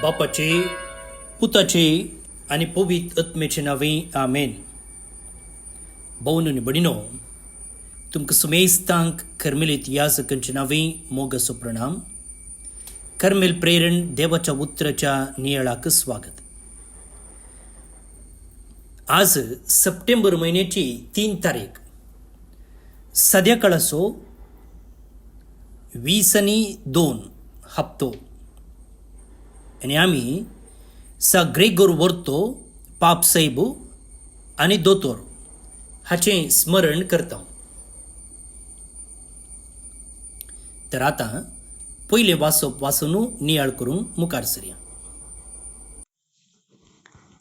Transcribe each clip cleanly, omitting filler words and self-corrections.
बापाचे पुताचे आणि पवित्र आत्म्याचे नावे आमेन. भाऊनो आणि बडिनो, तुमकां सुमेस्तांक कर्मेलीत याजकांचे नावे मोगसो प्रणाम. कर्मेल प्रेरण देवाच्या उतराच्या नियाळाक स्वागत. आज सप्टेंबर महिन्याची 3 तारीख संध्याकाळाचो 22 हप्तो आणि आम्ही सा ग्रेगोर वर्तो पाप साहेब आणि दोतोर हाचे स्मरण करता. तर आता पहिले वाचून नियाळ करून मुखार सरया.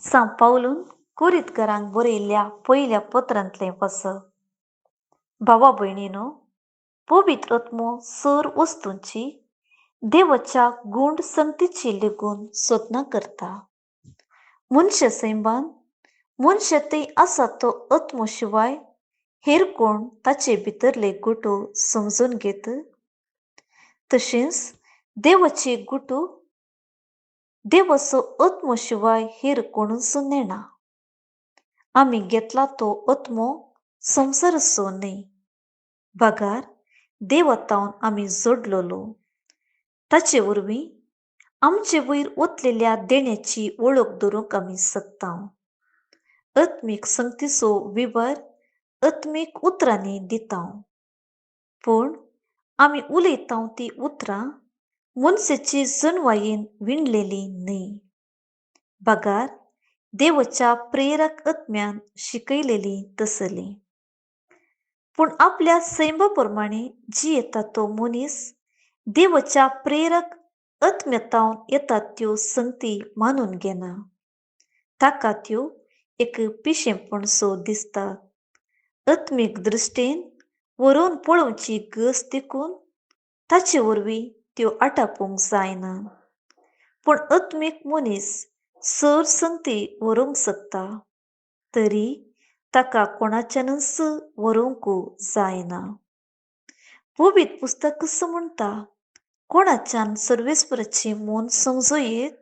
सा पावलून कुरितकरांक बरयल्ल्या पयल्या पत्रांतलें वचप. भावा भयणीनो, पवित्र आत्मो सर वस्तूंची देवाच्या गूंड संगतीची लेगून सोदना करता. मनशा सैबान मनशा थंय आसा तो आत्मो शिवाय हेर कोण ताचे भितरले गुटू समजून घेत. तशेंच देवाची गुटू देवाचो आत्मो शिवाय हेर कोणूच नेना. आमी घेतला तो आत्मो संवसाराचो न्हय, भागार देवातावन आमी जोडलोलो. ताचे वरवीं आमचे वयर ओतलेल्या देण्याची वळख धरूंक आमी शकता. आत्मीक संगतीचो विवर आत्मीक उतरांनी दिता. पूण आमी उलयता ती उतरां मनशाची जणवायेन विणलेली न्हय, भागार देवाच्या प्रेरक आत्म्यान शिकयलेली तसली. पूण आपल्या सैमा प्रमाणे जियेता तो मनीस देवाच्या प्रेरक आत्म्यातावन येता त्यो संगती मानून घेना. ताका त्यो एक पिशेपणसो दिसतात. आत्मीक दृश्टेन व्हरून पळोवची गस देखून ताचे वरवीं त्यो आटापूंक जायना. पूण आत्मीक मनीस सर संगती व्हरूंक शकता, तरी ताका कोणाच्यानच व्हरूंक जायना. पवित्र पुस्तक कसो म्हणटा, कोणाच्यान सर्वेस्पराची मन समजोयेत?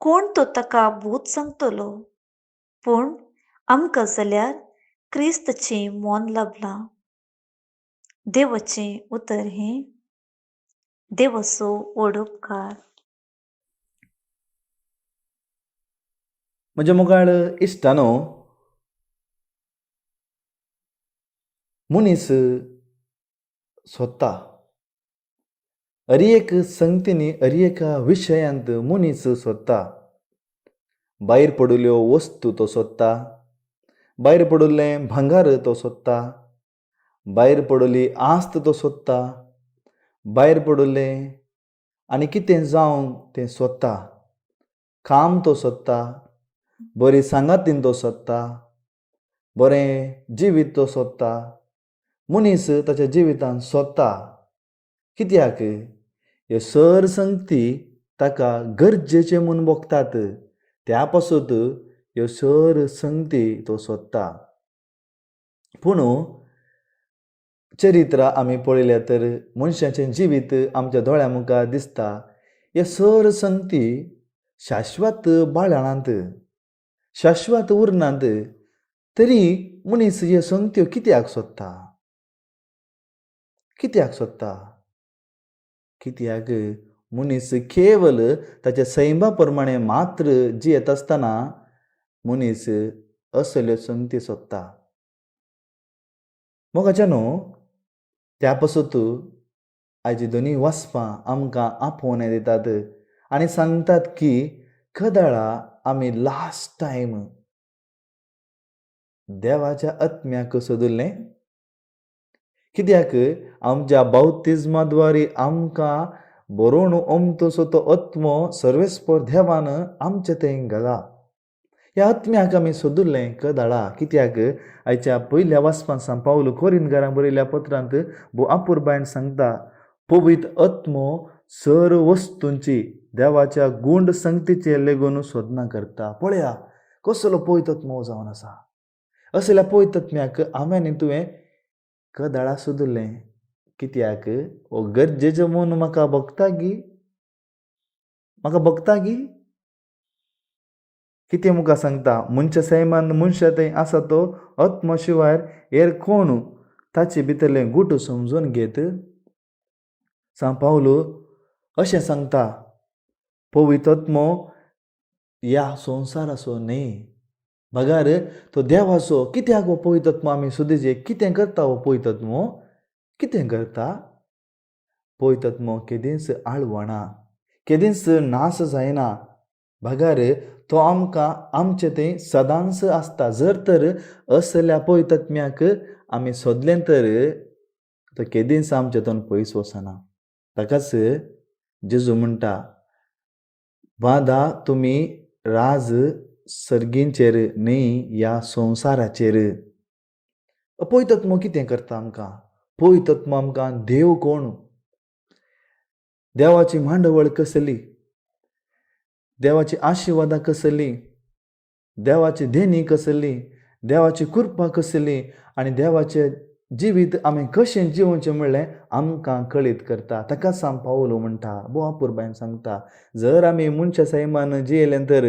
कोण तो ताका भूत सांगतलो? पूण आमकां जाल्यार क्रिस्ताचें मन लाभलां. देवाचें उतर हें. देवाचो व्हड उपकार. म्हज्या मुखार इश्टानो, मनीस सोदता. एक संगतींनी एका विशयांत मनीस सोदता. भायर पडिल्ल्यो वस्तू तो सोदता, भायर पडिल्लें भांगार तो सोदता, भायर पडिल्ली आस्त तो सोदता, भायर पडिल्लें आनी कितें जावं तें सोदता. काम तो सोदता, बरी सांगातीन तो सोदता, बरें जिवीत तो सोदता. मनीस ताच्या जिवितांत सोदता. कित्याक ह्यो सर संगती ताका गरजेचे म्हूण भोगतात. त्या पासून ह्यो सर संगती तो सोदता. पूण चरित्रां आमी पळयल्या तर मनशाचें जिवीत आमच्या दोळ्या मुखार दिसता. ह्यो सर संगती शाश्वत बाळगनात, शाश्वत उरनात. तरी मनीस ह्यो संगत्यो कित्याक सोदता? कित्याक मनीस केवल ताच्या सैमा प्रमाणे मात्र जियेत आसतना मनीस असल्यो संगती सोदता. मोगाच्यानो, त्या पासून आयची दोनी वचपां आमकां आपोवणे दितात आनी सांगतात की कदाळा आमी लास्ट टायम देवाच्या आत्म्याक सोदुल्लें. कित्याक आमच्या बाप्तिस्माद्वारे आमकां बरोवन अमतसो तो आत्मो सर्वेस्पर देवान आमचे थंय घाला. ह्या आत्म्याक आमी सोदुल्लें कदाळा. कित्याक आयच्या पयल्या वाचपांत सा पावलो कोरिंथकारांक बरयल्ल्या पत्रांत आपुरबायन सांगता, पवित्र आत्मो सर वस्तूंची देवाच्या गूंड संगतीचे लेगून सोदना करता. पळया कसलो पवित्र आत्मो जावन आसा. असल्या पवित्र आत्म्याक हांवें तुवें कदाळा सोदुल्लें. कित्याक हो गरजेचो म्हूण म्हाका भोगता की म्हाका बघता की कितें मुखार सांगता मनशा सैमान मनशा थंय आसा तो आत्म शिवाय हेर कोण ताचे भितरलें गुट समजून घेत. सांत पावलो अशें सांगता पवित्र आत्मो ह्या संवसाराचो न्ही. भागार तो देवाचो कित्याक हो पवित्र आत्मो आमी सोदीचे कितें करता हो पवित्र आत्मो कितें करता. पवित्र आत्मो केदींच आळवणा केदींच नाश जायना. भागार तो आमकां आमचे थंय सदांच आसता. जर तर असल्या पवित्र आत्म्याक आमी सोदलें तर तो केदींच आमचे थंय पयस वचना. ताकाच जेजू म्हणटा बादा तुमी राज सर्गींचेर न्ही ह्या संवसाराचेर. पवित्र आत्मो कितें करता आमकां. पवित्र आत्मो आमकां देव कोण देवाची मांडवळ कसली देवाची आशिर्वादां कसली देवाची देणी कसली देवाची कृपा कसली आनी देवाचें जिवीत आमी कशें जिवचें म्हणलें आमकां कळीत करता. ताका सांत पावलो म्हणटा बोवापुरबायन सांगता जर आमी मनशा सैमान जियेलें तर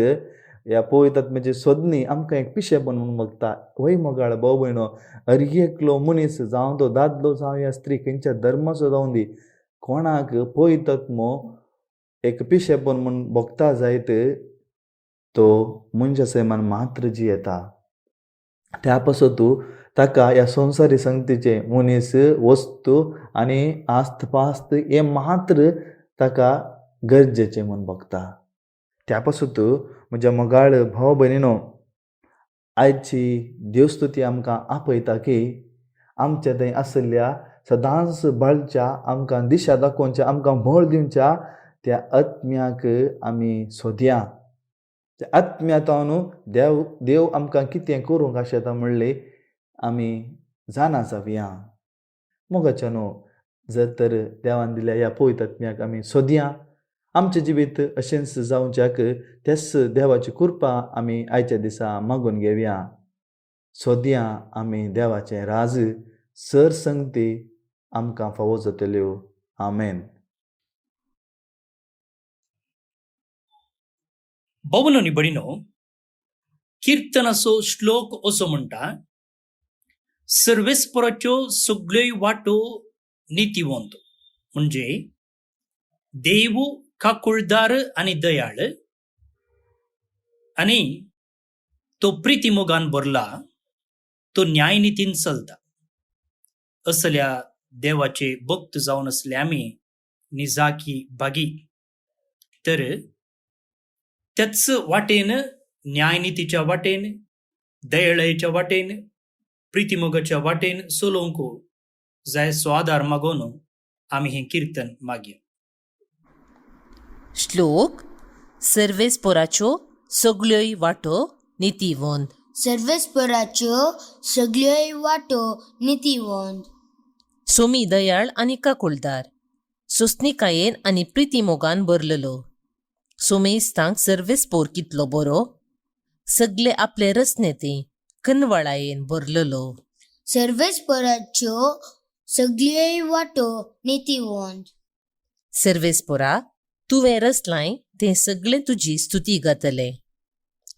ह्या पवित्र आत्म्याची सोदनी आमकां एक पिशेपण म्हणून बगता. वय मोगाळ भाव भयणो हर एकलो मनीस जावं तो दादलो जावं या स्त्री खंयच्या धर्माचो जावं दी कोणाक पवित्र आत्मो एक पिशेपण म्हूण बगता जायत तो मनशा सैमान मात्र जियेता. त्या पासून तूं ताका ह्या संवसारी संगतीचे मनीस वस्तू आनी आस्त पास्त हे मात्र ताका गरजेचें म्हूण बगता. त्या पासून तूं म्हज्या मोगाळ भाव भयणीनो आयची देवस्तुती आमकां आपयता की आमचे थंय आसल्या सदांच बाळच्या आमकां दिशा दाखोवच्या आमकां बळ दिवच्या त्या आत्म्याक आमी सोदया. त्या आत्म्यातावन देव आमकां कितें करूंक आशेता म्हणलें आमी जाणा जावया. मोगाच्यानो जर तर देवान दिल्या ह्या पवित्र आत्म्याक आमी सोदया. आमचें जिवीत अशेंच जावच्याक तेच देवाची कृपा आमी आयच्या दिसा मागून घेवया. सोदया आमी देवाचें राज सर संगती आमकां फावो जातल्यो. आमेन. भावनो आनी भयणीनो किर्तनाचो श्लोक असो म्हणटा सर्वेस्पराच्यो सगळ्योय वाटो नितीवंत म्हणजे देव काकुळदार आनी दयाळ आनी तो प्रितीमोगान भरला तो न्यायनितीन चलता. असल्या देवाचे भक्त जावन असले आमी निजाकी भागी तर त्याच वाटेन न्यायनितीच्या वाटेन दयाळेच्या वाटेन प्रितीमोगाच्या वाटेन चलोवंक जाय सो आदार मागोन आमी हें किर्तन मागया. श्लोक सर्वेस्पराच्यो सगळ्योय वाटो नितीवंत. सर्वेस्पराच्यो सगळ्योय वाटो नितीवंत. सोमी दयाळ आनी काकुळदार सोसनिकायेन आनी प्रितीमोगान भरलेलो. सोमेस्तांक सर्वेस्पोर कितलो बरो सगळे आपले रचनेते कनवळायेन भरलेलो. सर्वेस्पराच्यो सगळ्योय वाटो नितीवंत. सर्वेस्पोरा तुवें रचलाय तें सगळे तुजी स्तुती गातले.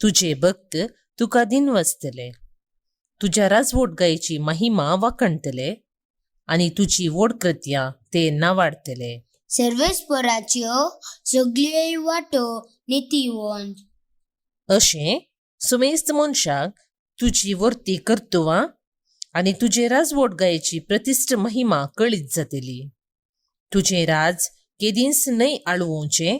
तुजे भक्त तुका दिन वचतले. तुज्या राजवटगायेची महिमा वाखणतले आनी तुजी वडकृत्यां ते नावाडतले. सर्वेस्पराच्यो सगळ्योय वाटो नितीवंत. अशें सुमेस्त मनशाक तुजी वर्ती कर्तुवां आनी तुजे राजवटगायेची प्रतिश्ठ महिमा कळीत जातली. तुजें राज केदींच न्हय आळवोवचें.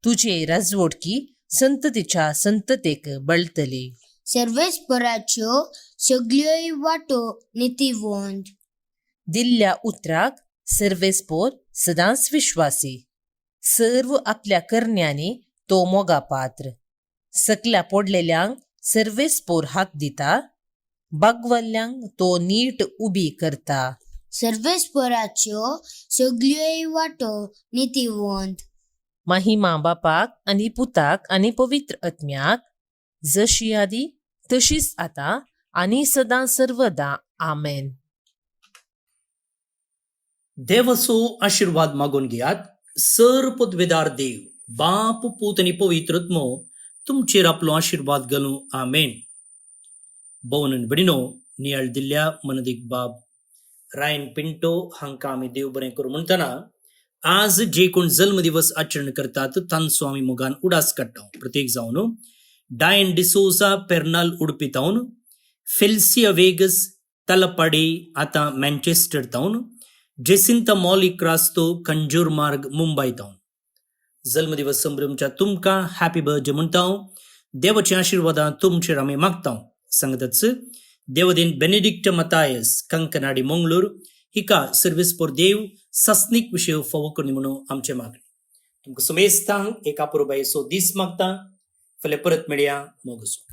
तुजे राजवटकी संततीच्या संततेक बळतली. सर्वेस्पराच्यो सगळ्योय वाटो नितीवंत. दिल्ल्या उतराक सर्वेस्पोर सदांच विश्वासी. सर्व आपल्या करण्यांनी तो मोगा पात्र. सकल्या पडलेल्यांक सर्वेस्पोर हाक दिता. बागवल्ल्यांक तो नीट उबी करता. सर्वेस्पराच्यो सगळ्योय वाटो नितीवंत. महिमा बापाक आनी पुताक आनी पवित्र आत्म्याक जशी आदी तशीच आतां आनी सदां सर्वदा आमेन. देवाचो आशीर्वाद मागून घेयात. सर पदवेदार देव बाप पूत आणि पवित्रत्मो तुमचेर आपलो आशीर्वाद घालूं आमेन. भवन बडिनो नियाळ दिल्ल्या मनदीक बाब रायन पिंटो हांकां आमी देव बरें करूं म्हणटना आज जे कोण जल्म दिवस आचरण करतात तांचो आमी मोगान उडास काडटा. प्रत्येक जावन डायन डिसोजा पेर्नाल उडपी तावन, फेल्सिया वेगस तलपाडी आतां मँचेस्टर तावन, जेसिंता मॉली क्रास्तो कंजूर मार्ग मुंबय तावन जल्मदिवस संभ्रमच्या तुमकां हॅपी बर्थडे म्हणटा. देवाची आशीर्वादां तुमचेर आमी मागता. सांगताच देवदेन बेनेडिक्ट मतायस कंकनाडी मंगळूर हिका सर्वीस पोर देव सस्नीक विषय फावो करनी म्हणून आमचे मागणी. तुमकां सुमेस्तांक एक अपुरबायेचो दीस मागता. फाल्यां परत मेळया. मोगसो.